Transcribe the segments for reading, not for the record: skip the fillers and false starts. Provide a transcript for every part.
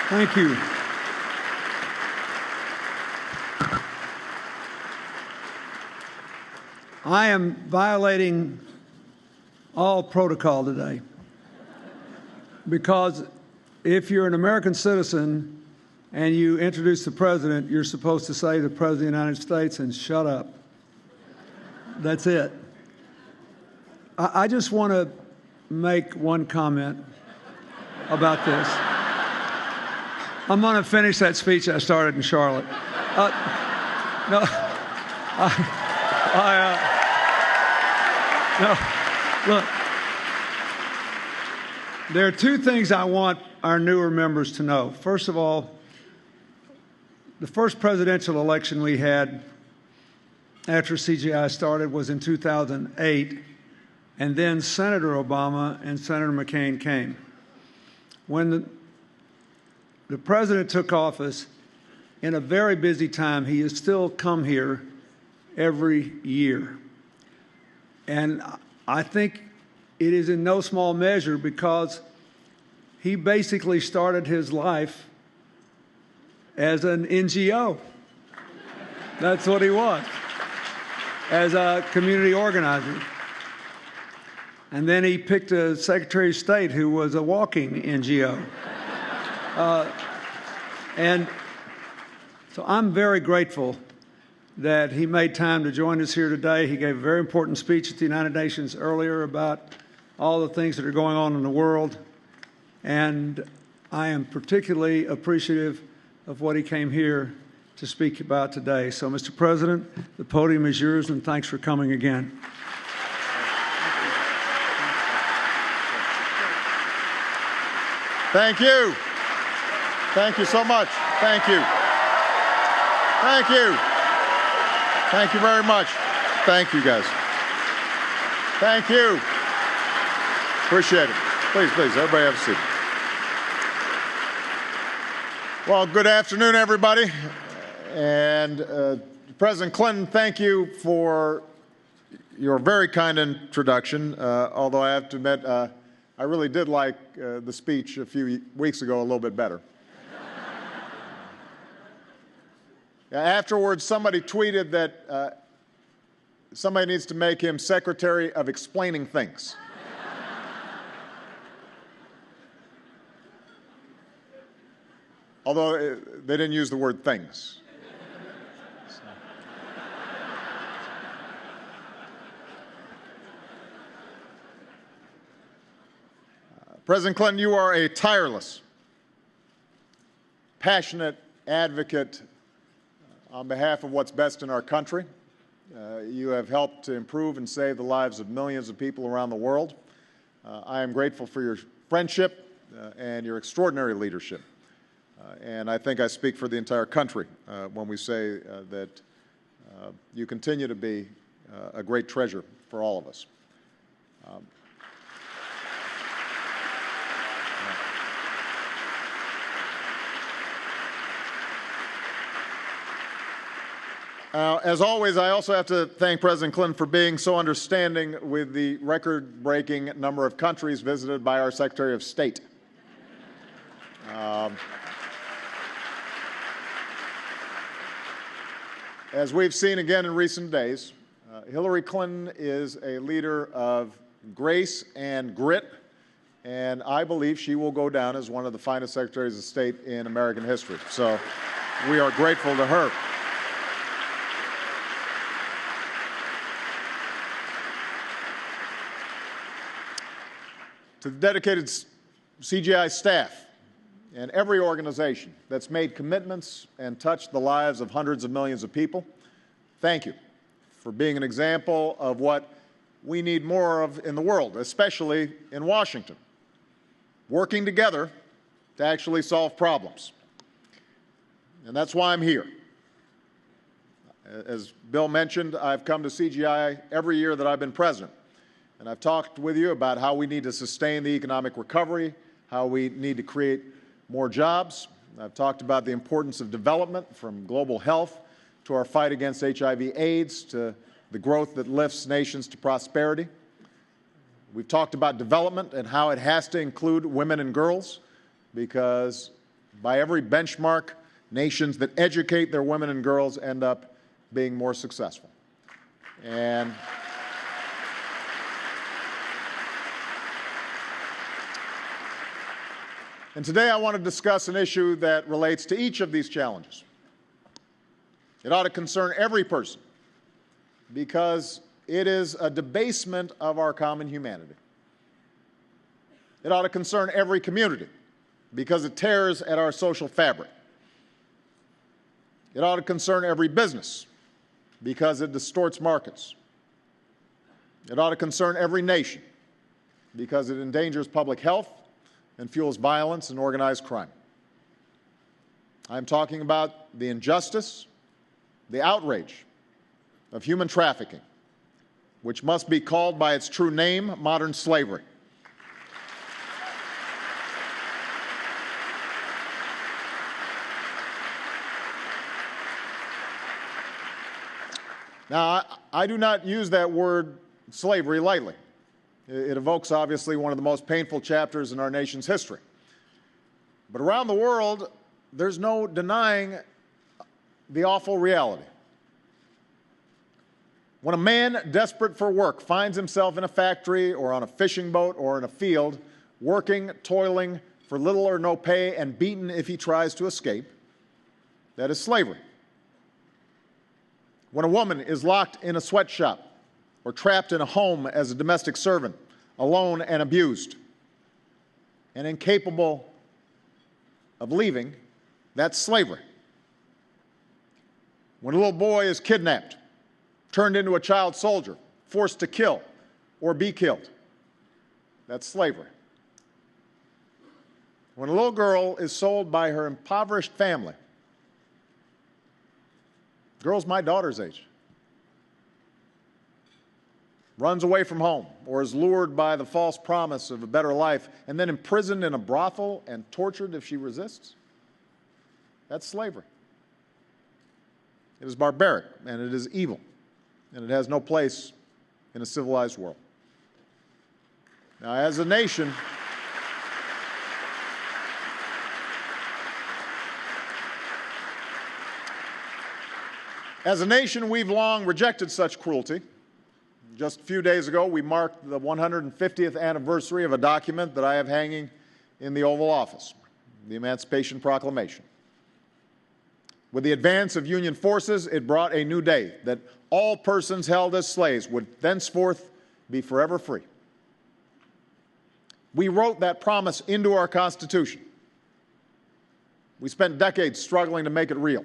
Thank you. I am violating all protocol today because if you're an American citizen and you introduce the president, you're supposed to say the President of the United States and shut up. That's it. I just want to make one comment about this. I'm going to finish that speech I started in Charlotte. Look, there are two things I want our newer members to know. First of all, the first presidential election we had after CGI started was in 2008, and then Senator Obama and Senator McCain came. When the president took office, in a very busy time, he has still come here every year. And I think it is in no small measure because he basically started his life as an NGO. That's what he was, as a community organizer. And then he picked a Secretary of State who was a walking NGO. And so I'm very grateful that he made time to join us here today. He gave a very important speech at the United Nations earlier about all the things that are going on in the world. And I am particularly appreciative of what he came here to speak about today. So, Mr. President, the podium is yours, and thanks for coming again. Thank you. Thank you so much. Thank you. Thank you. Thank you very much. Thank you, guys. Thank you. Appreciate it. Please, everybody have a seat. Well, good afternoon, everybody. And President Clinton, thank you for your very kind introduction, although I have to admit, I really did like the speech a few weeks ago a little bit better. Afterwards, somebody tweeted that somebody needs to make him Secretary of Explaining Things. Although they didn't use the word things. President Clinton, you are a tireless, passionate advocate on behalf of what's best in our country. You have helped to improve and save the lives of millions of people around the world. I am grateful for your friendship and your extraordinary leadership. And I think I speak for the entire country when we say that you continue to be a great treasure for all of us. As always, I also have to thank President Clinton for being so understanding with the record-breaking number of countries visited by our Secretary of State. As we've seen again in recent days, Hillary Clinton is a leader of grace and grit, and I believe she will go down as one of the finest Secretaries of State in American history. So we are grateful to her. To the dedicated CGI staff and every organization that's made commitments and touched the lives of hundreds of millions of people, thank you for being an example of what we need more of in the world, especially in Washington, working together to actually solve problems. And that's why I'm here. As Bill mentioned, I've come to CGI every year that I've been president. And I've talked with you about how we need to sustain the economic recovery, how we need to create more jobs. I've talked about the importance of development, from global health to our fight against HIV/AIDS to the growth that lifts nations to prosperity. We've talked about development and how it has to include women and girls, because By every benchmark, nations that educate their women and girls end up being more successful. And today I want to discuss an issue that relates to each of these challenges. It ought to concern every person because it is a debasement of our common humanity. It ought to concern every community because it tears at our social fabric. It ought to concern every business because it distorts markets. It ought to concern every nation because it endangers public health and fuels violence and organized crime. I'm talking about the injustice, the outrage of human trafficking, which must be called by its true name, modern slavery. Now, I do not use that word slavery lightly. It evokes, obviously, one of the most painful chapters in our nation's history. But around the world, there's no denying the awful reality. When a man desperate for work finds himself in a factory or on a fishing boat or in a field, working, toiling for little or no pay and beaten if he tries to escape, that is slavery. When a woman is locked in a sweatshop or trapped in a home as a domestic servant, alone and abused, and incapable of leaving, that's slavery. When a little boy is kidnapped, turned into a child soldier, forced to kill or be killed, that's slavery. When a little girl is sold by her impoverished family, girls my daughter's age, runs away from home or is lured by the false promise of a better life and then imprisoned in a brothel and tortured if she resists, that's slavery. It is barbaric and it is evil, and it has no place in a civilized world. Now, as a nation, we've long rejected such cruelty. Just a few days ago, we marked the 150th anniversary of a document that I have hanging in the Oval Office, the Emancipation Proclamation. With the advance of Union forces, it brought a new day, that all persons held as slaves would thenceforth be forever free. We wrote that promise into our Constitution. We spent decades struggling to make it real.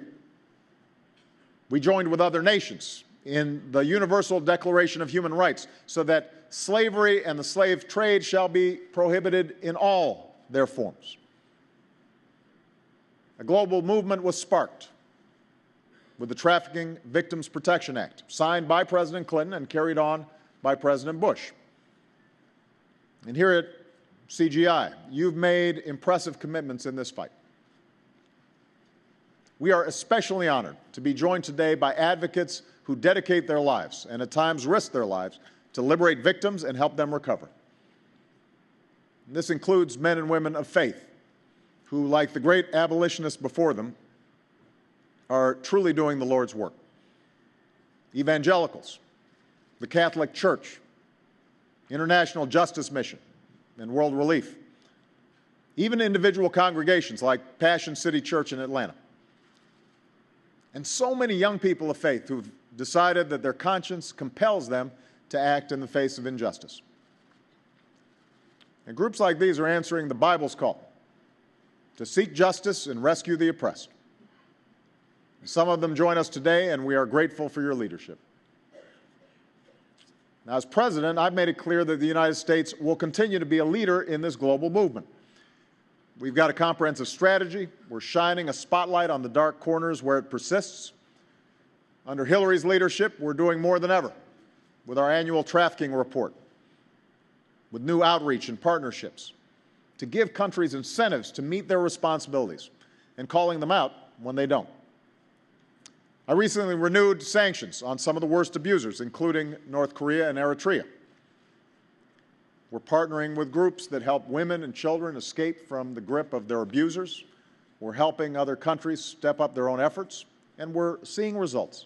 We joined with other nations in the Universal Declaration of Human Rights so that slavery and the slave trade shall be prohibited in all their forms. A global movement was sparked with the Trafficking Victims Protection Act, signed by President Clinton and carried on by President Bush. And here at CGI, you've made impressive commitments in this fight. We are especially honored to be joined today by advocates who dedicate their lives and at times risk their lives to liberate victims and help them recover. And this includes men and women of faith who, like the great abolitionists before them, are truly doing the Lord's work. Evangelicals, the Catholic Church, International Justice Mission, and World Relief. Even individual congregations like Passion City Church in Atlanta. And so many young people of faith who've decided that their conscience compels them to act in the face of injustice. And groups like these are answering the Bible's call to seek justice and rescue the oppressed. Some of them join us today, and we are grateful for your leadership. Now, as president, I've made it clear that the United States will continue to be a leader in this global movement. We've got a comprehensive strategy. We're shining a spotlight on the dark corners where it persists. Under Hillary's leadership, we're doing more than ever with our annual trafficking report, with new outreach and partnerships, to give countries incentives to meet their responsibilities and calling them out when they don't. I recently renewed sanctions on some of the worst abusers, including North Korea and Eritrea. We're partnering with groups that help women and children escape from the grip of their abusers We're helping other countries step up their own efforts, and we're seeing results.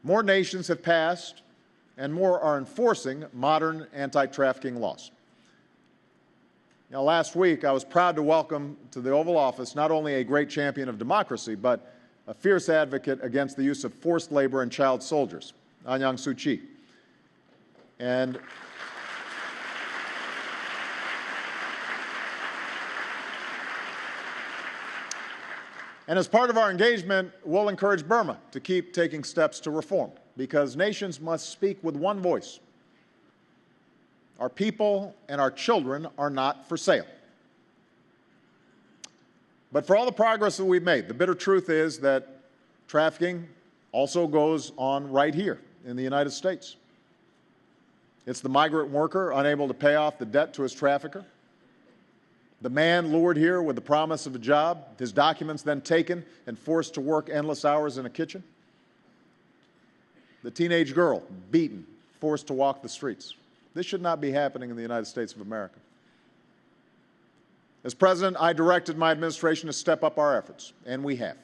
More nations have passed, and more are enforcing modern anti-trafficking laws. Now, last week, I was proud to welcome to the Oval Office not only a great champion of democracy, but a fierce advocate against the use of forced labor and child soldiers, Aung San Suu Kyi. And as part of our engagement, we'll encourage Burma to keep taking steps to reform, because nations must speak with one voice. Our people and our children are not for sale. But for all the progress that we've made, the bitter truth is that trafficking also goes on right here in the United States. It's the migrant worker unable to pay off the debt to his trafficker, the man lured here with the promise of a job, his documents then taken and forced to work endless hours in a kitchen, the teenage girl beaten, forced to walk the streets. This should not be happening in the United States of America. As president, I directed my administration to step up our efforts, and we have.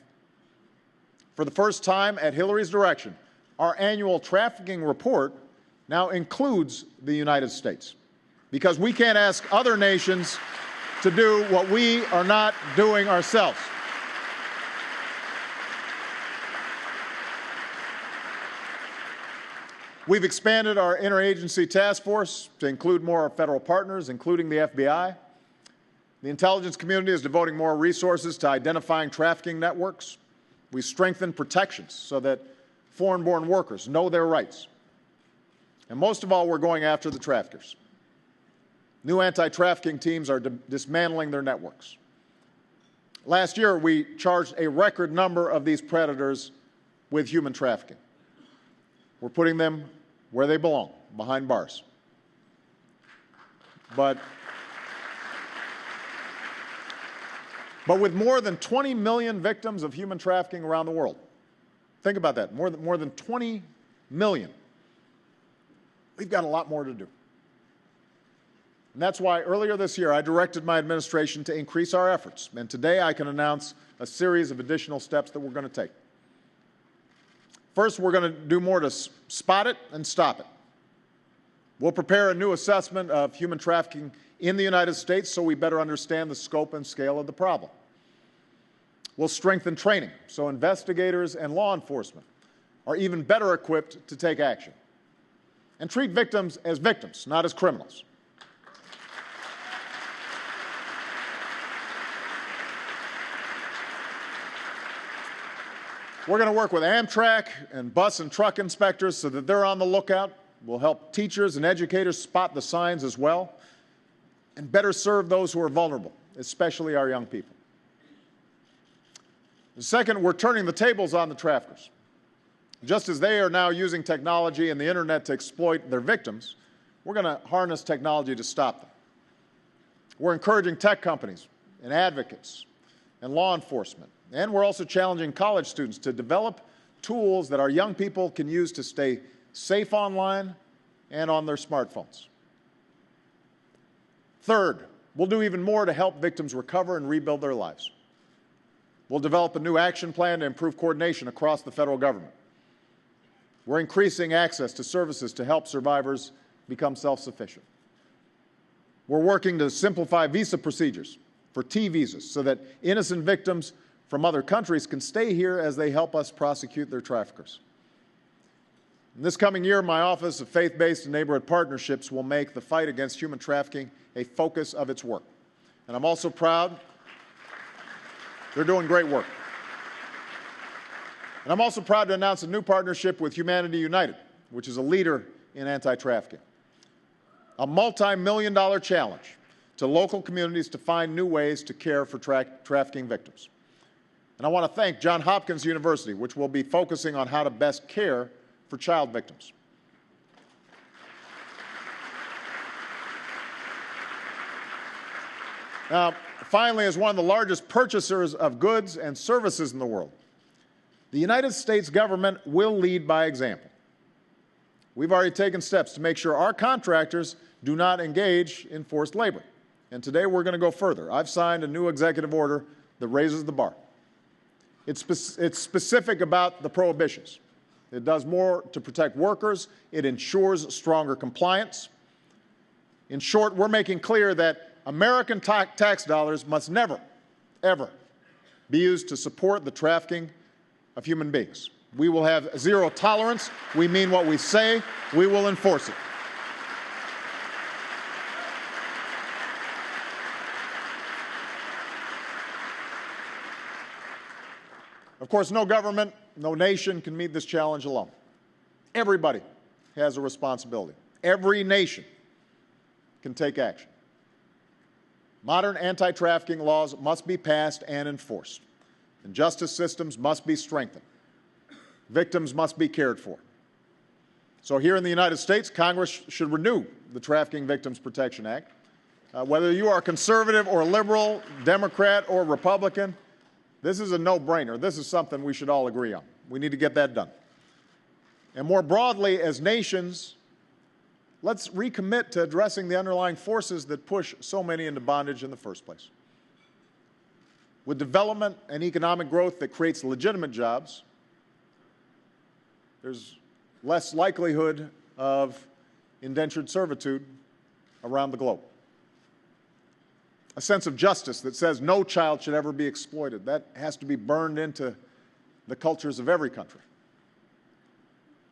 For the first time, at Hillary's direction, our annual trafficking report now includes the United States, because we can't ask other nations to do what we are not doing ourselves. We've expanded our interagency task force to include more federal partners, including the FBI. The intelligence community is devoting more resources to identifying trafficking networks. We strengthen protections so that foreign-born workers know their rights. And most of all, we're going after the traffickers. New anti-trafficking teams are dismantling their networks. Last year, we charged a record number of these predators with human trafficking. We're putting them where they belong, behind bars. But with more than 20 million victims of human trafficking around the world, think about that, more than 20 million, we've got a lot more to do. And that's why earlier this year I directed my administration to increase our efforts, and today I can announce a series of additional steps that we're going to take. First, we're going to do more to spot it and stop it. We'll prepare a new assessment of human trafficking in the United States so we better understand the scope and scale of the problem. We'll strengthen training so investigators and law enforcement are even better equipped to take action. And treat victims as victims, not as criminals. We're going to work with Amtrak and bus and truck inspectors so that they're on the lookout. We'll help teachers and educators spot the signs as well, and better serve those who are vulnerable, especially our young people. And second, we're turning the tables on the traffickers. Just as they are now using technology and the internet to exploit their victims, we're going to harness technology to stop them. We're encouraging tech companies and advocates and law enforcement, and we're also challenging college students to develop tools that our young people can use to stay safe online and on their smartphones. Third, we'll do even more to help victims recover and rebuild their lives. We'll develop a new action plan to improve coordination across the federal government. We're increasing access to services to help survivors become self-sufficient. We're working to simplify visa procedures for T visas so that innocent victims from other countries can stay here as they help us prosecute their traffickers. In this coming year, my Office of Faith-Based and Neighborhood Partnerships will make the fight against human trafficking a focus of its work. And I'm also proud they're doing great work. And I'm also proud to announce a new partnership with Humanity United, which is a leader in anti-trafficking. A multi-million-dollar challenge to local communities to find new ways to care for trafficking victims. And I want to thank Johns Hopkins University, which will be focusing on how to best care for child victims. Now, finally, as one of the largest purchasers of goods and services in the world, the United States government will lead by example. We've already taken steps to make sure our contractors do not engage in forced labor. And today we're going to go further. I've signed a new executive order that raises the bar. It's specific about the prohibitions. It does more to protect workers. It ensures stronger compliance. In short, we're making clear that American tax dollars must never, ever be used to support the trafficking of human beings. We will have zero tolerance. We mean what we say. We will enforce it. Of course, no government, no nation can meet this challenge alone. Everybody has a responsibility. Every nation can take action. Modern anti-trafficking laws must be passed and enforced, and justice systems must be strengthened. Victims must be cared for. So here in the United States, Congress should renew the Trafficking Victims Protection Act. Whether you are conservative or liberal, Democrat or Republican, this is a no-brainer. This is something we should all agree on. We need to get that done. And more broadly, as nations, let's recommit to addressing the underlying forces that push so many into bondage in the first place. With development and economic growth that creates legitimate jobs, there's less likelihood of indentured servitude around the globe. A sense of justice that says no child should ever be exploited. That has to be burned into the cultures of every country.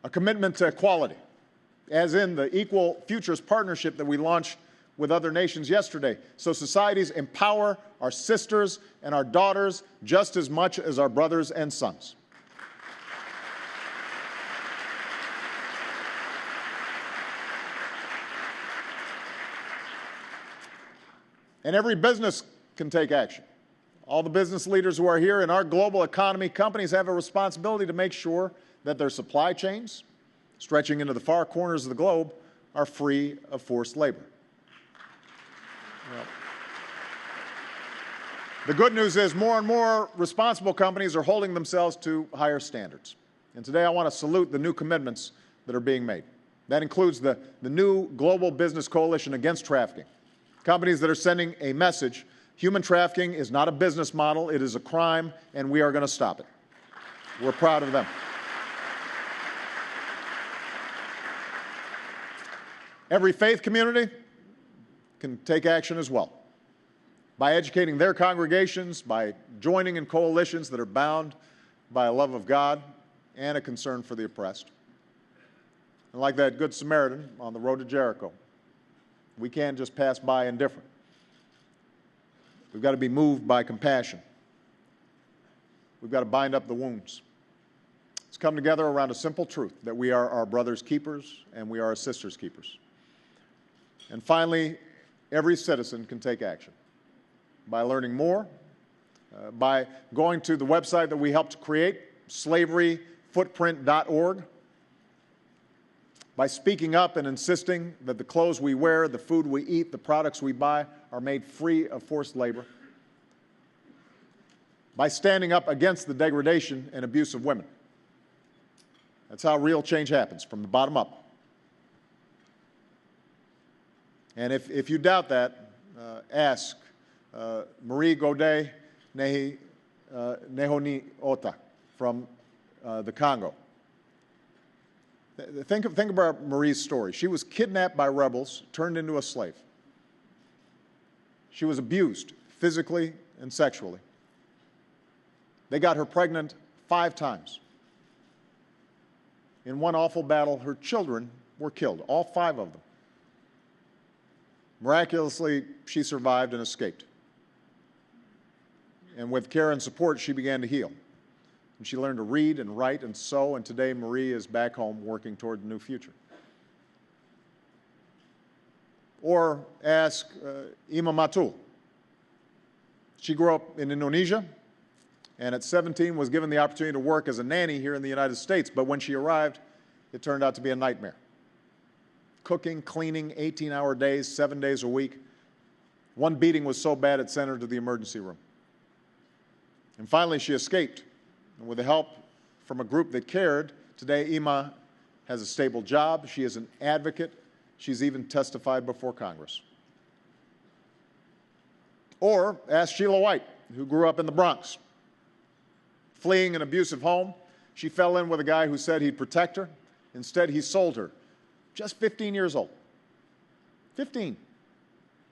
A commitment to equality, as in the Equal Futures Partnership that we launched with other nations yesterday, so societies empower our sisters and our daughters just as much as our brothers and sons. And every business can take action. All the business leaders who are here in our global economy, companies have a responsibility to make sure that their supply chains, stretching into the far corners of the globe, are free of forced labor. The good news is more and more responsible companies are holding themselves to higher standards. And today I want to salute the new commitments that are being made. That includes the new Global Business Coalition Against Trafficking. Companies that are sending a message: human trafficking is not a business model, it is a crime, and we are going to stop it. We're proud of them. Every faith community can take action as well, by educating their congregations, by joining in coalitions that are bound by a love of God and a concern for the oppressed. And like that Good Samaritan on the road to Jericho, we can't just pass by indifferent. We've got to be moved by compassion. We've got to bind up the wounds. Let's come together around a simple truth, that we are our brother's keepers and we are our sister's keepers. And finally, every citizen can take action by learning more, by going to the website that we helped create, slaveryfootprint.org, by speaking up and insisting that the clothes we wear, the food we eat, the products we buy are made free of forced labor, by standing up against the degradation and abuse of women. That's how real change happens, from the bottom up. And if you doubt that, ask Marie Godet Nehoniota from the Congo. Think about Marie's story. She was kidnapped by rebels, turned into a slave. She was abused physically and sexually. They got her pregnant 5 times. In one awful battle, her children were killed, all 5 of them. Miraculously, she survived and escaped. And with care and support, she began to heal. And she learned to read and write and sew, and today Marie is back home working toward a new future. Or ask Ima Matul. She grew up in Indonesia, and at 17 was given the opportunity to work as a nanny here in the United States, but when she arrived, it turned out to be a nightmare. Cooking, cleaning, 18-hour days, 7 days a week. One beating was so bad it sent her to the emergency room. And finally, she escaped. And with the help from a group that cared, today Ima has a stable job. She is an advocate. She's even testified before Congress. Or ask Sheila White. who grew up in the Bronx. Fleeing an abusive home, she fell in with a guy who said he'd protect her. Instead, he sold her, just 15 years old, 15,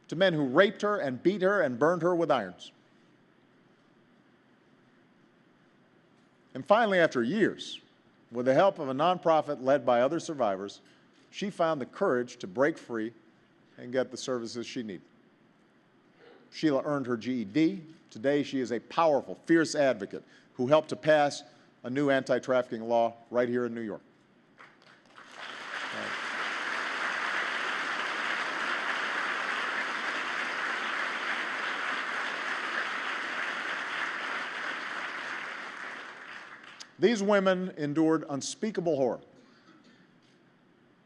to men who raped her and beat her and burned her with irons. And finally, after years, with the help of a nonprofit led by other survivors, she found the courage to break free and get the services she needed. Sheila earned her GED. Today, she is a powerful, fierce advocate who helped to pass a new anti-trafficking law right here in New York. These women endured unspeakable horror,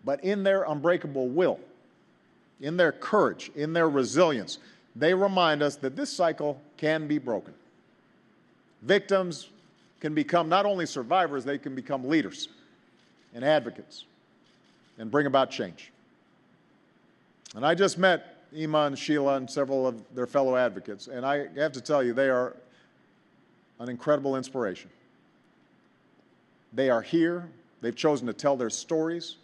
but in their unbreakable will, in their courage, in their resilience, they remind us that this cycle can be broken. Victims can become not only survivors, they can become leaders and advocates and bring about change. And I just met Ima and Sheila and several of their fellow advocates, and I have to tell you, they are an incredible inspiration. They are here. They've chosen to tell their stories.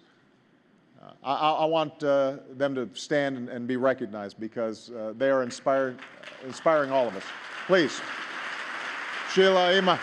I want them to stand and be recognized because they are inspiring all of us. Please, Sheila, Ima.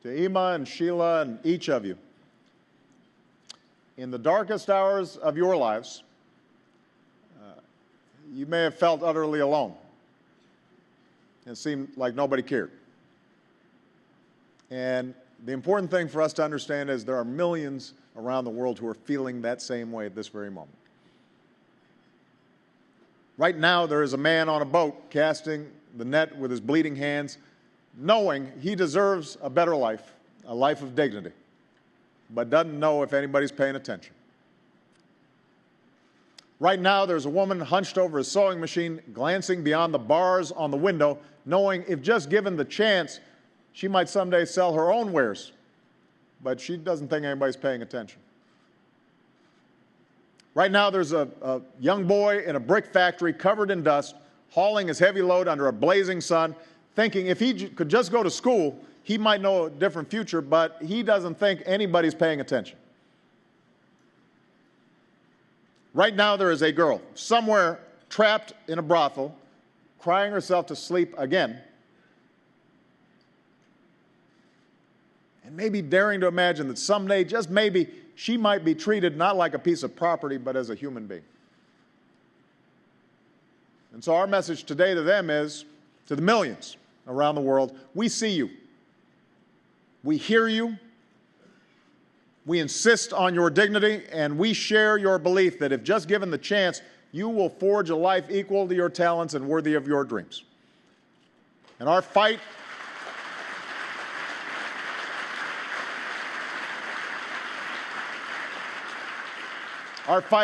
To Ima and Sheila and each of you, in the darkest hours of your lives, you may have felt utterly alone. It seemed like nobody cared. And the important thing for us to understand is there are millions around the world who are feeling that same way at this very moment. Right now, there is a man on a boat casting the net with his bleeding hands, knowing he deserves a better life, a life of dignity, but doesn't know if anybody's paying attention. Right now, there's a woman hunched over a sewing machine, glancing beyond the bars on the window, knowing if just given the chance, she might someday sell her own wares, but she doesn't think anybody's paying attention. Right now, there's a young boy in a brick factory covered in dust, hauling his heavy load under a blazing sun, thinking if he could just go to school, he might know a different future, but he doesn't think anybody's paying attention. Right now, there is a girl somewhere trapped in a brothel, crying herself to sleep again, and maybe daring to imagine that someday, just maybe, she might be treated not like a piece of property, but as a human being. And so our message today to them is, to the millions around the world, we see you. We hear you. We insist on your dignity, and we share your belief that if just given the chance, you will forge a life equal to your talents and worthy of your dreams. And our fight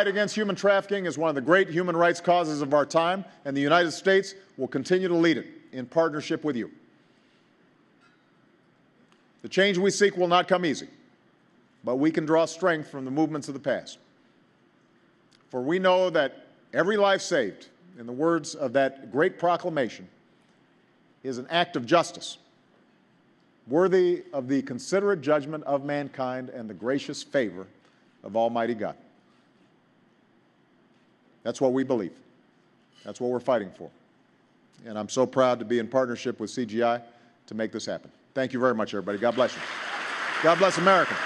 against human trafficking is one of the great human rights causes of our time, and the United States will continue to lead it in partnership with you. The change we seek will not come easy, but we can draw strength from the movements of the past. For we know that every life saved, in the words of that great proclamation, is an act of justice, worthy of the considerate judgment of mankind and the gracious favor of Almighty God. That's what we believe. That's what we're fighting for. And I'm so proud to be in partnership with CGI to make this happen. Thank you very much, everybody. God bless you. God bless America.